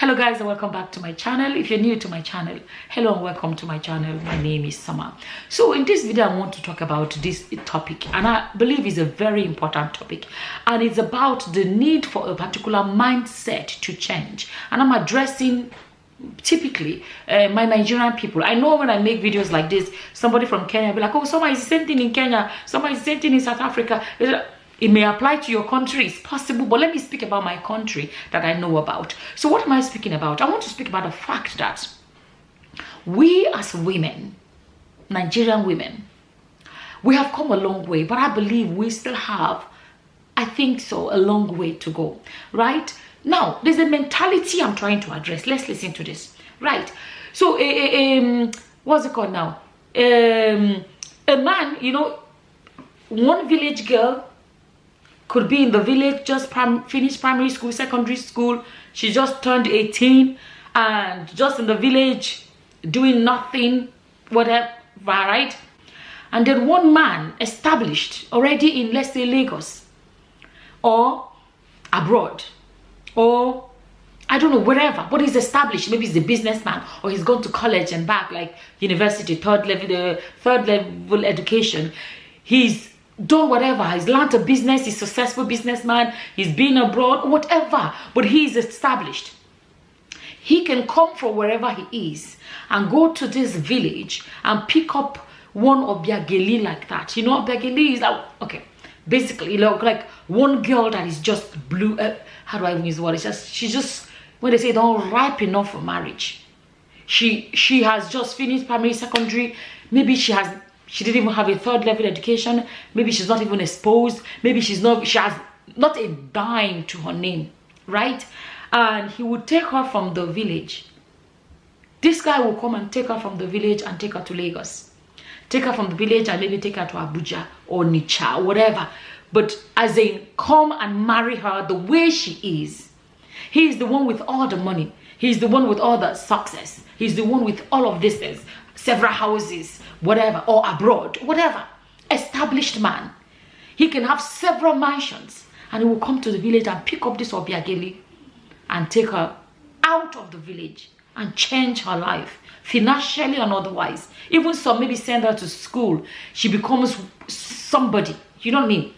Hello guys, and welcome back to my channel. If you're new to my channel, hello and welcome to my channel. My name is Summer. So in this video I want to talk about this topic, and I believe it's a very important topic, and it's about the need for a particular mindset to change. And I'm addressing typically my Nigerian people. I know when I make videos like this, somebody from Kenya will be like, oh, Summer, is the same thing in Kenya, Summer, is the same thing in South Africa. It may apply to your country, it's possible, but let me speak about my country that I know about. So what am I speaking about? I want to speak about the fact that we as women, Nigerian women, we have come a long way, but I believe we still have, I think so, a long way to go, right? Now, there's a mentality I'm trying to address. Let's listen to this, right? So, what's it called now? A man, you know, one village girl could be in the village, just finished primary school, secondary school. She just turned 18 and just in the village doing nothing, whatever, right? And then one man established already in, let's say, Lagos or abroad or I don't know, wherever, but he's established. Maybe he's a businessman or he's gone to college and back, like university, third level education. He's done whatever, he's learned a business, he's a successful businessman, he's been abroad, whatever, but he's established. He can come from wherever he is and go to this village and pick up one obiageli like that. You know, obiageli is like, okay, basically like one girl that is just blue, how do I even use the word? It's just, she's just, when they say don't ripe enough for marriage. She has just finished primary, secondary, maybe she didn't even have a third level education. Maybe she's not even exposed. Maybe she has not a dime to her name, right? And he would take her from the village. This guy will come and take her from the village and take her to Lagos. Take her from the village and maybe take her to Abuja or Nicha or whatever. But as in, come and marry her the way she is. He is the one with all the money. He's the one with all the success. He's the one with all of these things. Several houses, whatever, or abroad, whatever. Established man. He can have several mansions and he will come to the village and pick up this obiageli and take her out of the village and change her life, financially and otherwise. Even some maybe send her to school. She becomes somebody. You know what I mean?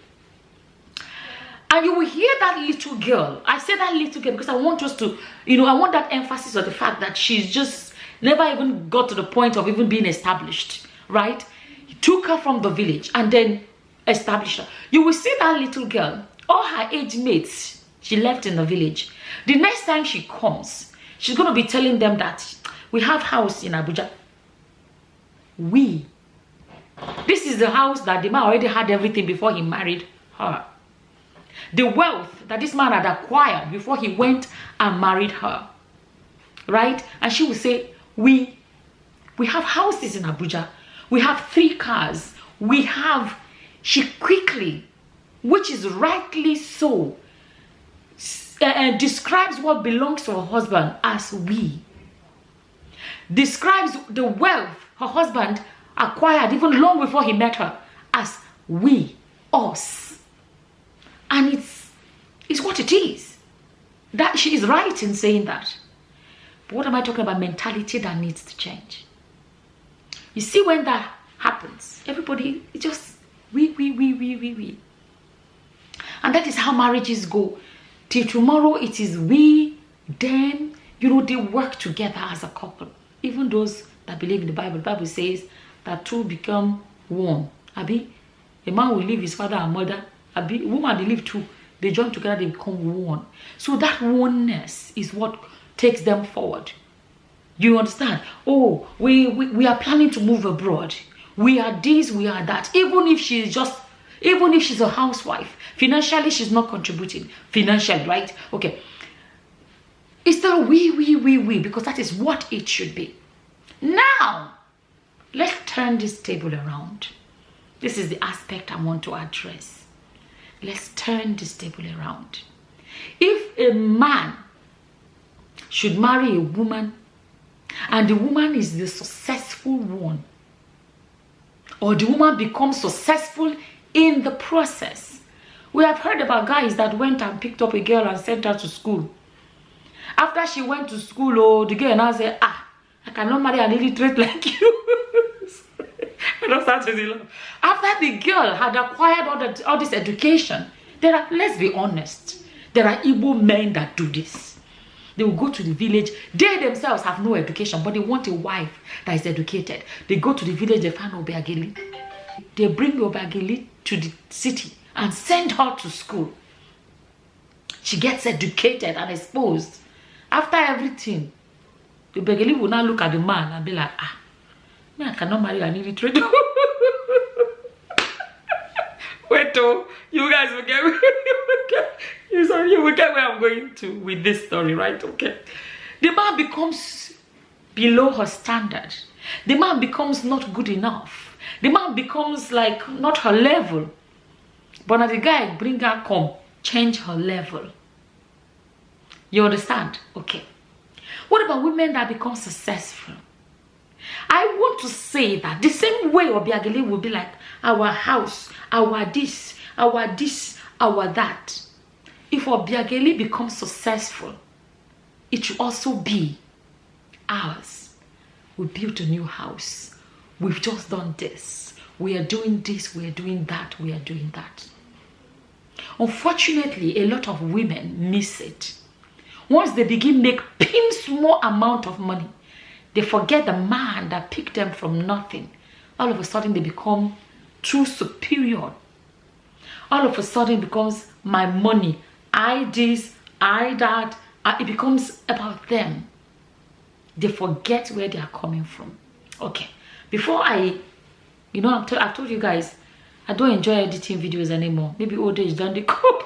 And you will hear that little girl. I say that little girl because I want us to, you know, I want that emphasis on the fact that she's just never even got to the point of even being established, right? He took her from the village and then established her. You will see that little girl, all her age mates, she left in the village. The next time she comes, she's going to be telling them that we have house in Abuja. This is the house that the man already had everything before he married her. The wealth that this man had acquired before he went and married her, right? And she will say, we have houses in Abuja. We have 3 cars. She quickly, which is rightly so, describes what belongs to her husband as we. Describes the wealth her husband acquired even long before he met her as we, us. And it's what it is. That she is right in saying that. But what am I talking about? Mentality that needs to change. You see, when that happens, everybody, it just, we. And that is how marriages go. Till tomorrow, it is we, then, you know, they work together as a couple. Even those that believe in the Bible says that two become one. Abi, a man will leave his father and mother. Abi, a woman will leave two. They join together, they become one. So that oneness is what takes them forward. You understand? Oh, we are planning to move abroad. We are this, we are that. Even if she's a housewife, financially she's not contributing. Financially, right? Okay. It's still we, because that is what it should be. Now, let's turn this table around. This is the aspect I want to address. Let's turn this table around. If a man should marry a woman and the woman is the successful one, or the woman becomes successful in the process. We have heard about guys that went and picked up a girl and sent her to school, After she went to school, oh, the girl now said, ah, I cannot marry an illiterate like you. I don't start to laugh. After the girl had acquired all this education, let's be honest, there are Igbo men that do this. They will go to the village. They themselves have no education, but they want a wife that is educated. They go to the village, they find Obiageli. They bring Obiageli to the city and send her to school. She gets educated and exposed. After everything, the Obiageli will now look at the man and be like, ah, man, I cannot marry an illiterate. Wait, oh, you guys will get, you will get where I'm going to with this story, right? Okay. The man becomes below her standard. The man becomes not good enough. The man becomes like not her level. But now the guy bring her come, change her level. You understand? Okay. What about women that become successful? I want to say that the same way Obiageli will be like our house, our this, our that. If Obiageli becomes successful, it should also be ours. We built a new house. We've just done this. We are doing this. We are doing that. We are doing that. Unfortunately, a lot of women miss it. Once they begin make small amount of money, they forget the man that picked them from nothing. All of a sudden, they become too superior. All of a sudden, it becomes my money. I this, I that. It becomes about them. They forget where they are coming from. Okay. Before I've told you guys, I don't enjoy editing videos anymore. Maybe old age done they come.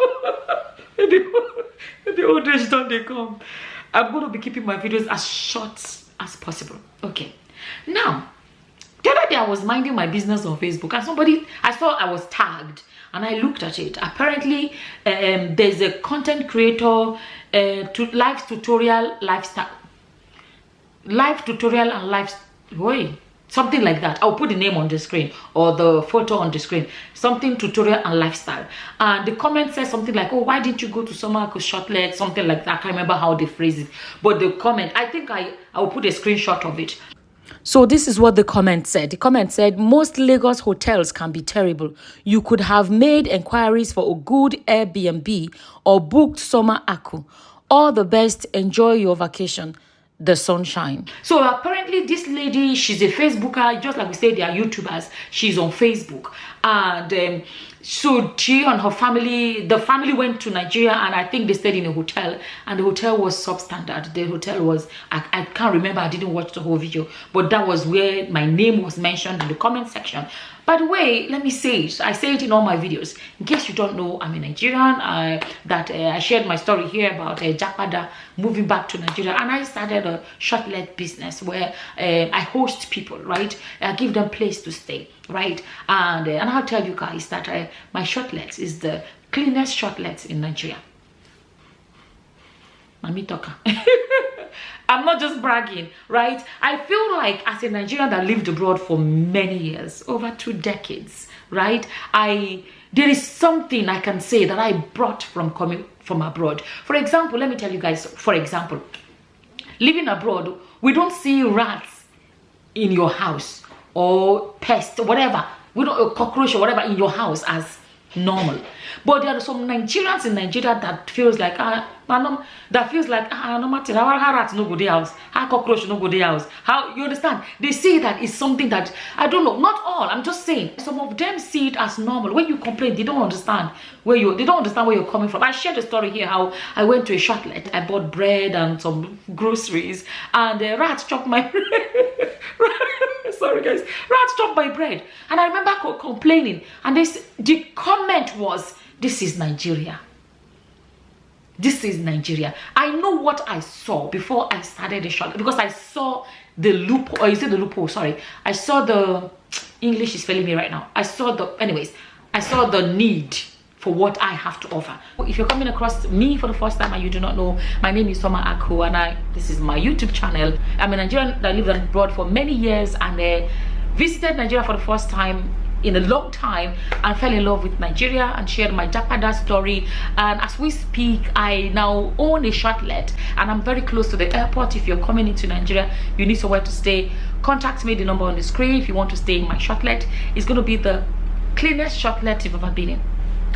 maybe old age done they come. I'm going to be keeping my videos as short as possible. Okay. Now, the other day I was minding my business on Facebook and I saw I was tagged and I looked at it. Apparently, there's a content creator, live tutorial and lifestyle, something like that. I'll put the name on the screen or the photo on the screen. Something tutorial and lifestyle. And the comment says something like, oh, why didn't you go to Shortlet? Something like that. I can't remember how they phrase it. But the comment, I think I'll put a screenshot of it. So this is what the comment said. The comment said, most Lagos hotels can be terrible. You could have made inquiries for a good Airbnb or booked summer Aku. All the best. Enjoy your vacation. The sunshine. So apparently this lady, she's a Facebooker, just like we say they are YouTubers. She's on Facebook. And so she and her family, the family went to Nigeria and I think they stayed in a hotel and the hotel was substandard. The hotel was, I can't remember, I didn't watch the whole video, but that was where my name was mentioned in the comment section. By the way, let me say it. I say it in all my videos. In case you don't know, I'm a Nigerian. I shared my story here about Japada moving back to Nigeria. And I started a Shortlet business where I host people, right? I give them place to stay, right? And I'll tell you guys that my Shortlet is the cleanest Shortlet in Nigeria. Mami Toka. I'm not just bragging, right? I feel like as a Nigerian that lived abroad for many years, over 2 decades, right? There is something I can say that I brought from coming from abroad. For example, let me tell you guys, for example, living abroad, we don't see rats in your house or pests, whatever. We don't cockroach or whatever in your house as normal. But there are some Nigerians in Nigeria that feels like no matter how rats no go their house, how cockroach no go their house. How you understand? They see that it's something that I don't know. Not all. I'm just saying. Some of them see it as normal. When you complain, they don't understand where you're coming from. I shared a story here how I went to a Shortlet. I bought bread and some groceries, and the rats chopped my bread. Sorry guys, rats chopped my bread, and I remember complaining. And the comment was, "This is Nigeria. This is Nigeria." I know what I saw before I started the shop because I saw the loophole. Or is it the loophole? Sorry, I saw the English is failing me right now. I saw the need for what I have to offer. If you're coming across me for the first time and you do not know, my name is Soma Aku and this is my YouTube channel. I'm a Nigerian that lived abroad for many years and visited Nigeria for the first time in a long time and fell in love with Nigeria and shared my Japada story. And as we speak, I now own a Shortlet and I'm very close to the airport. If you're coming into Nigeria, you need somewhere to stay, contact me, the number on the screen. If you want to stay in my Shortlet, it's going to be the cleanest Shortlet you've ever been in.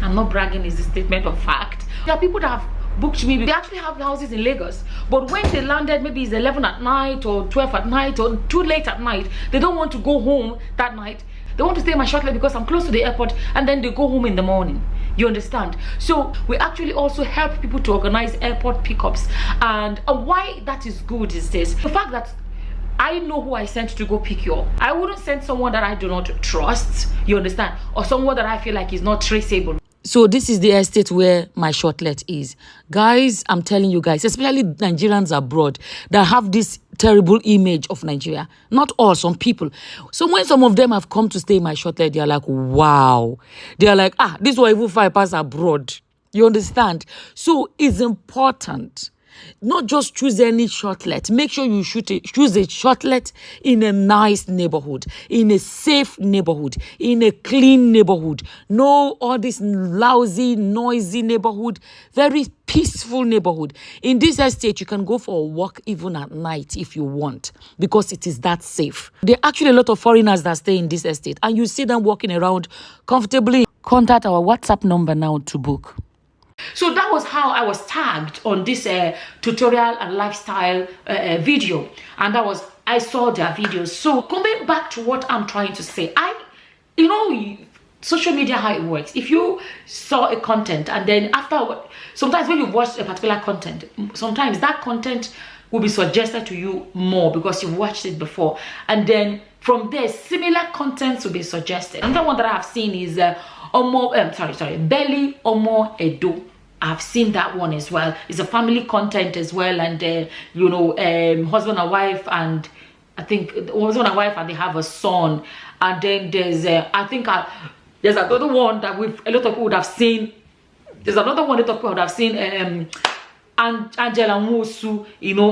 I'm not bragging, it's a statement of fact. There are people that have booked me. They actually have houses in Lagos, but when they landed, maybe it's 11 at night or 12 at night or too late at night, they don't want to go home that night. They want to stay in my Shortlet because I'm close to the airport, and then they go home in the morning. You understand? So we actually also help people to organize airport pickups. And why that is good is this: the fact that I know who I sent to go pick you up. I wouldn't send someone that I do not trust, you understand, or someone that I feel like is not traceable. So this is the estate where my Shortlet is. Guys, I'm telling you guys, especially Nigerians abroad that have this terrible image of Nigeria. Not all, some people. So when some of them have come to stay in my Shortlet, they are like, wow. They are like, this will even 5 pass abroad. You understand? So it's important. Not just choose any Shortlet. Make sure you choose a Shortlet in a nice neighborhood, in a safe neighborhood, in a clean neighborhood. No all this lousy, noisy neighborhood. Very peaceful neighborhood. In this estate, you can go for a walk even at night if you want, because it is that safe. There are actually a lot of foreigners that stay in this estate, and you see them walking around comfortably. Contact our WhatsApp number now to book. So that was how I was tagged on this tutorial and lifestyle video, and I saw their videos. So coming back to what I'm trying to say, social media, how it works. If you saw a content and then sometimes when you watch a particular content, sometimes that content will be suggested to you more because you've watched it before, and then from there similar contents will be suggested. Another one that I have seen is BennyOmoEdo. I've seen that one as well. It's a family content as well, and husband and wife, and I think husband and wife, and they have a son. And then there's there's another one that a lot of people would have seen. There's another one that a lot of people would have seen. Angela Nwosu,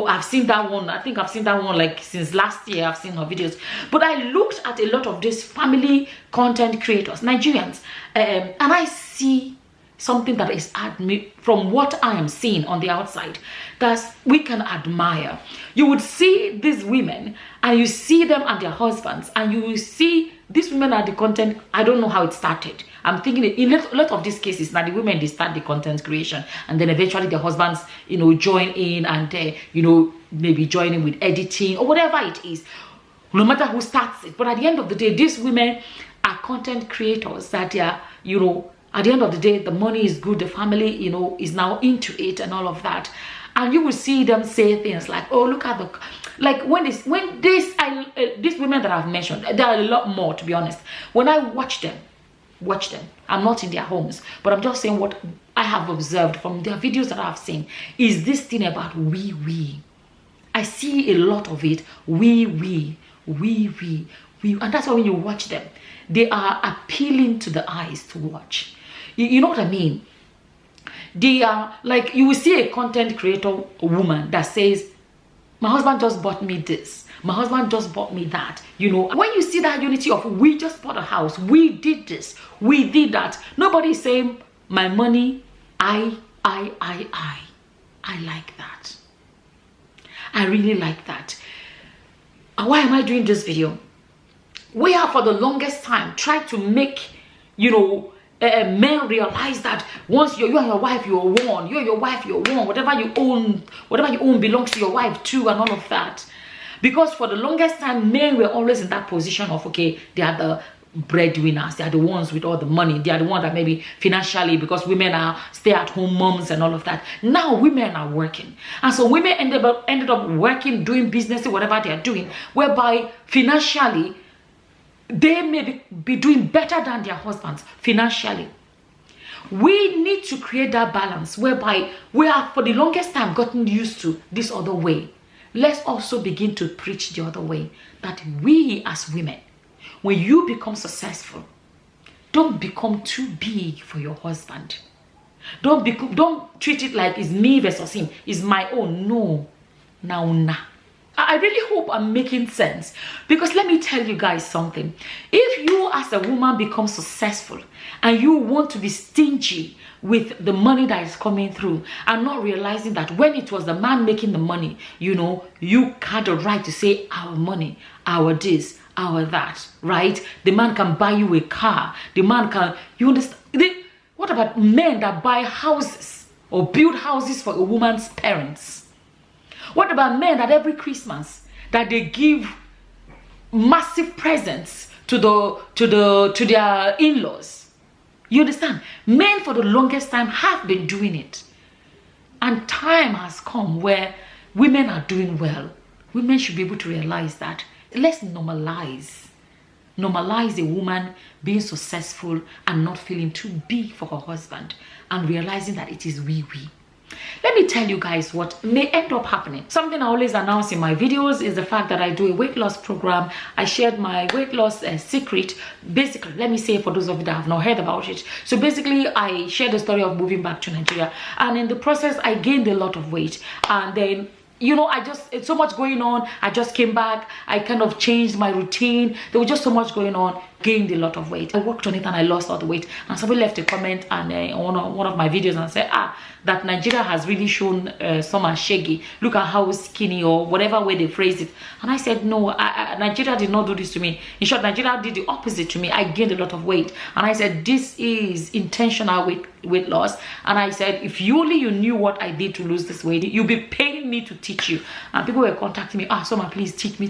I've seen that one. I think I've seen that one like since last year. I've seen her videos. But I looked at a lot of these family content creators, Nigerians, and I see something that is from what I am seeing on the outside that we can admire. You would see these women and you see them and their husbands, and you will see these women are the content. I don't know how it started. I'm thinking in a lot of these cases now the women, they start the content creation, and then eventually the husbands join in, and maybe join in with editing or whatever it is, no matter who starts it. But at the end of the day, these women are content creators that they are, at the end of the day, the money is good, the family, is now into it and all of that. And you will see them say things like, oh, look at these women that I've mentioned, there are a lot more, to be honest. When I watch them, I'm not in their homes, but I'm just saying what I have observed from their videos that I've seen is this thing about we. I see a lot of it, we. And that's why when you watch them, they are appealing to the eyes to watch. You know what I mean? They are like, you will see a content creator, a woman that says, my husband just bought me this, my husband just bought me that. When you see that unity of, we just bought a house, we did this, we did that. Nobody is saying my money, I like that. I really like that. And why am I doing this video? We have for the longest time tried to make men realize that once you and your wife, you're one. You and your wife, you're one. Whatever you own belongs to your wife too, and all of that. Because for the longest time, men were always in that position of, okay, they are the breadwinners, they are the ones with all the money, they are the ones that maybe financially, because women are stay-at-home moms and all of that. Now women are working, and so women ended up working, doing business, whatever they are doing, whereby financially they may be doing better than their husbands financially. We need to create that balance whereby we have for the longest time gotten used to this other way. Let's also begin to preach the other way, that we as women, when you become successful, don't become too big for your husband. Don't treat it like it's me versus him, it's my own. No. Now. I I really hope I'm making sense, because let me tell you guys something. If you as a woman become successful and you want to be stingy with the money that is coming through and not realizing that when it was the man making the money, you know, you had a right to say our money, our this, our that, right? The man can buy you a car. The man can, you understand? What about men that buy houses or build houses for a woman's parents? What about men that every Christmas that they give massive presents to their in-laws? You understand? Men for the longest time have been doing it. And time has come where women are doing well. Women should be able to realize that. Let's normalize a woman being successful and not feeling too big for her husband, and realizing that it is we. Let me tell you guys what may end up happening. Something I always announce in my videos is the fact that I do a weight loss program. I shared my weight loss secret. Basically, let me say for those of you that have not heard about it. So basically, I shared the story of moving back to Nigeria, and in the process, I gained a lot of weight. And then, you know, it's so much going on. I just came back. I kind of changed my routine. There was just so much going on. Gained a lot of weight. I worked on it and I lost all the weight. And somebody left a comment and on one of my videos and said, that Nigeria has really shown some shaggy. Look at how skinny, or whatever way they phrase it. And I said, no, Nigeria did not do this to me. In short, Nigeria did the opposite to me. I gained a lot of weight. And I said, this is intentional weight loss. And I said, if you knew what I did to lose this weight, you'll be paying me to teach you. And people were contacting me, Soma, please teach me.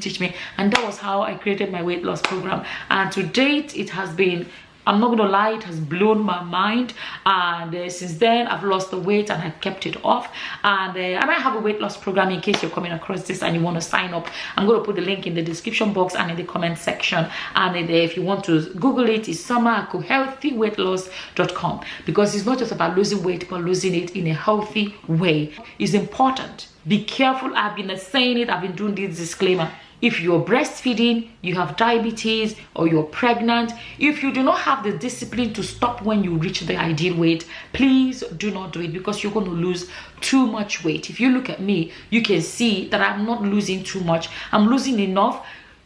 And that was how I created my weight loss program. And to date, it has been, I'm not gonna lie, it has blown my mind. And since then, I've lost the weight and I've kept it off. And I have a weight loss program in case you're coming across this and you want to sign up. I'm going to put the link in the description box and in the comment section. And if you want to Google it, it's SomaAkuHealthyWeightLoss.com, because it's not just about losing weight, but losing it in a healthy way. It's important. Be careful. I've been saying it. I've been doing this disclaimer. If you're breastfeeding, you have diabetes, or you're pregnant, if you do not have the discipline to stop when you reach the ideal weight, please do not do it, because you're going to lose too much weight. If you look at me, you can see that I'm not losing too much. I'm losing enough.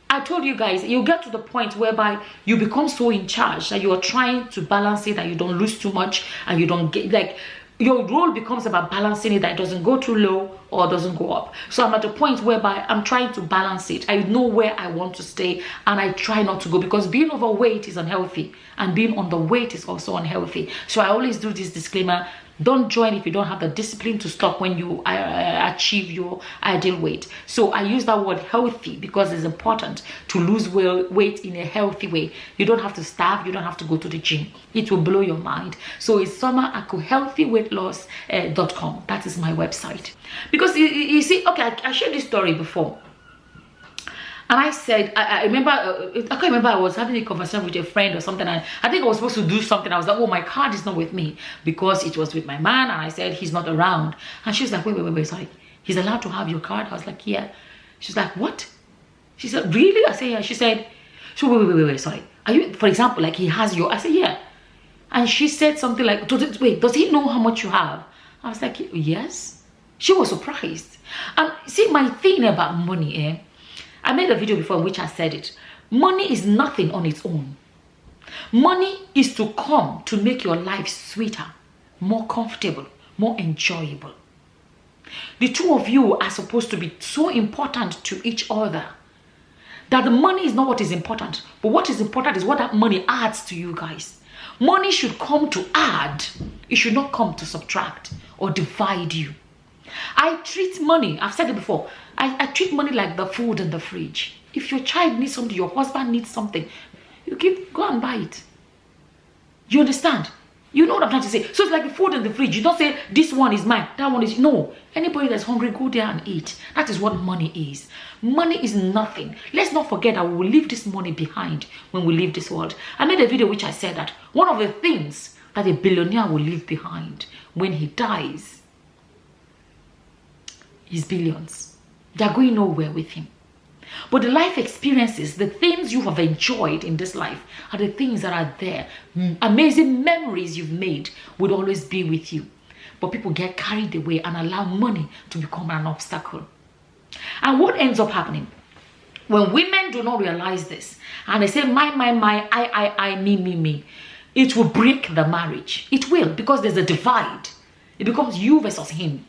I told you guys, you get to the point whereby you become so in charge that you are trying to balance it, that you don't lose too much and you don't get, like, your role becomes about balancing it, that it doesn't go too low or doesn't go up. So I'm at a point whereby I'm trying to balance it. I know where I want to stay and I try not to go, because being overweight is unhealthy and being underweight is also unhealthy. So I always do this disclaimer: don't join if you don't have the discipline to stop when you achieve your ideal weight. So I use that word healthy because it's important to lose weight in a healthy way. You don't have to starve. You don't have to go to the gym. It will blow your mind. So it's SomaAkuHealthyWeightLoss.com. That is my website. Because you see, okay, I shared this story before. And I said, I remember, I can't remember, I was having a conversation with a friend or something, and I think I was supposed to do something. I was like, oh, my card is not with me, because it was with my man, and I said, he's not around. And she was like, wait, sorry, he's allowed to have your card? I was like, yeah. She's like, what? She said, really? I said, yeah. She said, so wait, sorry. Are you, for example, like he has your, I said, yeah. And she said something like, wait, does he know how much you have? I was like, yes. She was surprised. And see, my thing about money, I made a video before in which I said it. Money is nothing on its own. Money is to come to make your life sweeter, more comfortable, more enjoyable. The two of you are supposed to be so important to each other that the money is not what is important, but what is important is what that money adds to you guys. Money should come to add. It should not come to subtract or divide you. I treat money, I've said it before, I treat money like the food in the fridge. If your child needs something, your husband needs something, you go and buy it. You understand? You know what I'm trying to say. So it's like the food in the fridge. You don't say, this one is mine, that one is... No. Anybody that's hungry, go there and eat. That is what money is. Money is nothing. Let's not forget that we will leave this money behind when we leave this world. I made a video which I said that one of the things that a billionaire will leave behind when he dies is billions. They're going nowhere with him. But the life experiences, the things you have enjoyed in this life, are the things that are there. Amazing memories you've made would always be with you. But people get carried away and allow money to become an obstacle. And what ends up happening? When women do not realize this, and they say, my, I, me, it will break the marriage. It will, because there's a divide. It becomes you versus him.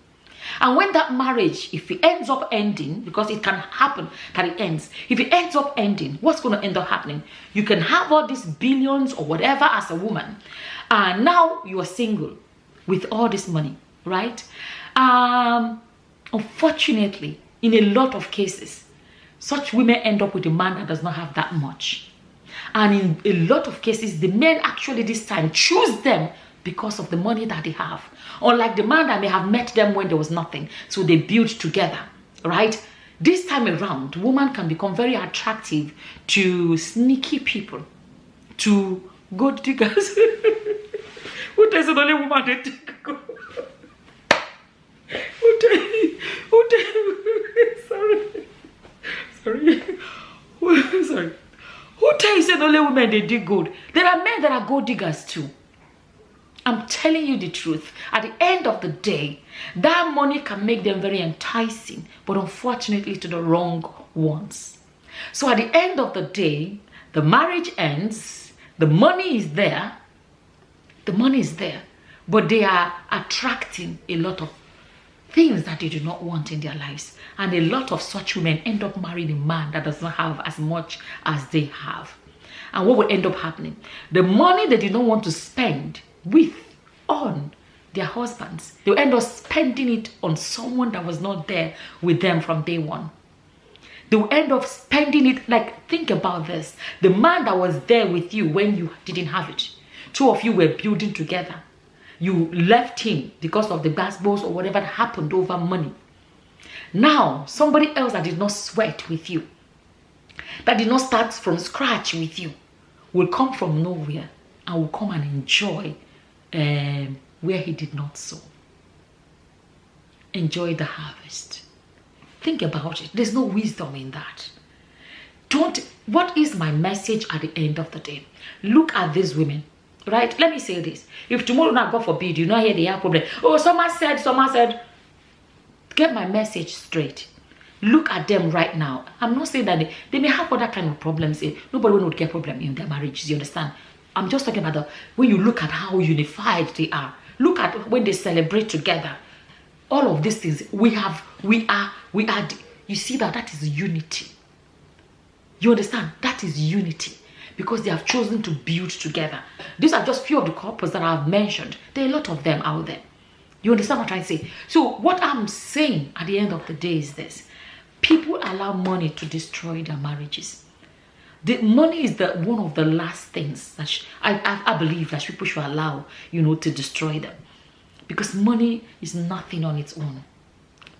And when that marriage, if it ends up ending, because it can happen that it ends, if it ends up ending, what's going to end up happening? You can have all these billions or whatever as a woman, and now you are single with all this money, right? Unfortunately, in a lot of cases, such women end up with a man that does not have that much. And in a lot of cases, the men actually this time choose them because of the money that they have. Unlike the man that may have met them when there was nothing. So they build together, right? This time around, woman can become very attractive to sneaky people, to gold diggers. Who tells the only woman they dig gold? Sorry. Who tells you the only women they dig gold? There are men that are gold diggers too. I'm telling you the truth. At the end of the day, that money can make them very enticing, but unfortunately to the wrong ones. So at the end of the day, the marriage ends, the money is there, but they are attracting a lot of things that they do not want in their lives. And a lot of such women end up marrying a man that does not have as much as they have. And what will end up happening? The money they do not want to spend on their husbands, they'll end up spending it on someone that was not there with them from day one. They'll end up spending it, like, think about this. The man that was there with you when you didn't have it, two of you were building together. You left him because of the basketballs or whatever happened over money. Now, somebody else that did not sweat with you, that did not start from scratch with you, will come from nowhere and will come and enjoy where he did not sow. Enjoy the harvest. Think about it. There's no wisdom in that. What is my message at the end of the day? Look at these women, right? Let me say this. If tomorrow, now God forbid, you know here they have problem. Oh, someone said, get my message straight. Look at them right now. I'm not saying that they may have other kind of problems. Nobody would get problem in their marriages, you understand? I'm just talking about when you look at how unified they are. Look at when they celebrate together. All of these things, we are, you see that is unity. You understand? That is unity. Because they have chosen to build together. These are just few of the couples that I've mentioned. There are a lot of them out there. You understand what I'm trying to say? So what I'm saying at the end of the day is this. People allow money to destroy their marriages. The money is one of the last things that I believe that people should allow, to destroy them. Because money is nothing on its own.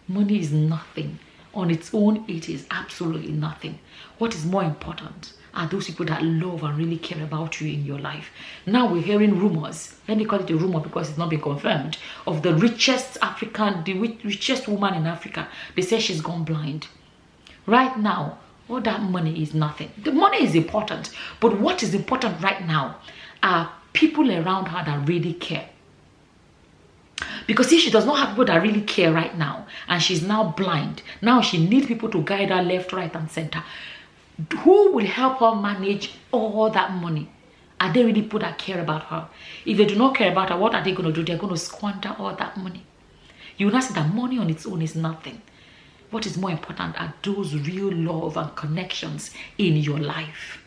Money is nothing. On its own, it is absolutely nothing. What is more important are those people that love and really care about you in your life. Now we're hearing rumors, let me call it a rumor because it's not been confirmed, of the richest woman in Africa. They say she's gone blind. Right now, all that money is nothing. The money is important, but what is important right now are people around her that really care. Because if she does not have people that really care right now, and she's now blind, now she needs people to guide her left, right, and center. Who will help her manage all that money? Are they really people that care about her? If they do not care about her, what are they going to do? They're going to squander all that money. You will not see that money on its own is nothing. What is more important are those real love and connections in your life.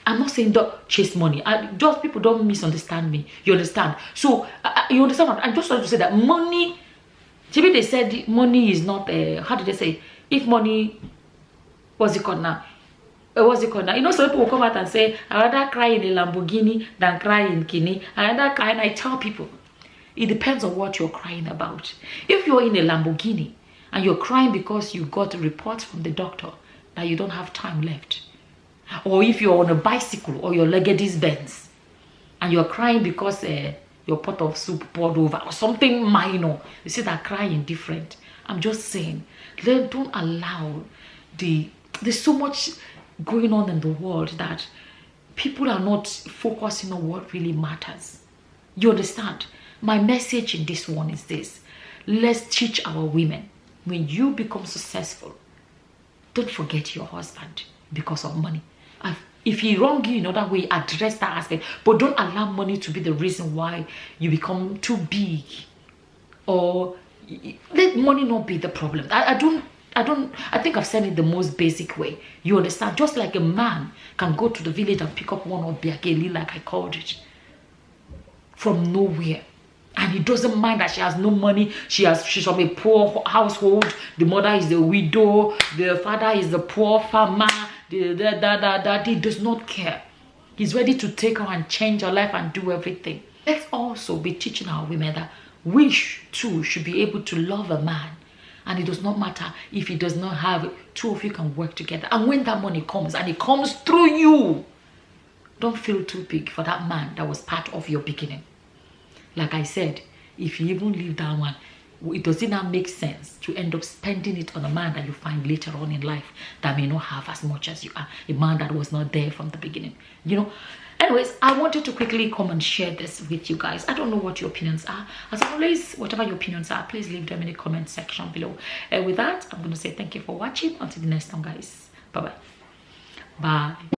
I'm not saying don't chase money. Just people don't misunderstand me. You understand? So you understand what I'm just trying to say, that money. Maybe they said money is not. How did they say? If money, what's it called now? What's it called now? You know, some people will come out and say, "I rather cry in a Lamborghini than cry in Kini." I rather cry, and I tell people, it depends on what you're crying about. If you're in a Lamborghini and you're crying because you got a report from the doctor that you don't have time left, or if you're on a bicycle or your Mercedes Benz and you're crying because your pot of soup poured over or something minor, you see that crying different. I'm just saying, don't allow there's so much going on in the world that people are not focusing on what really matters. You understand? My message in this one is this: let's teach our women when you become successful, don't forget your husband because of money. If he wrong you in other way, address that aspect, but don't allow money to be the reason why you become too big, or let money not be the problem. I think I've said it the most basic way. You understand? Just like a man can go to the village and pick up one of Biakeli, like I called it, from nowhere, and he doesn't mind that she has no money. She's from a poor household. The mother is a widow. The father is a poor farmer. He does not care. He's ready to take her and change her life and do everything. Let's also be teaching our women that we too should be able to love a man, and it does not matter if he does not have it. Two of you can work together, and when that money comes, and it comes through you, don't feel too big for that man that was part of your beginning. Like I said, if you even leave that one, it does not make sense to end up spending it on a man that you find later on in life that may not have as much as you are, a man that was not there from the beginning, you know. Anyways, I wanted to quickly come and share this with you guys. I don't know what your opinions are. As always, whatever your opinions are, please leave them in the comment section below. And with that, I'm going to say thank you for watching. Until the next time, guys. Bye-bye. Bye.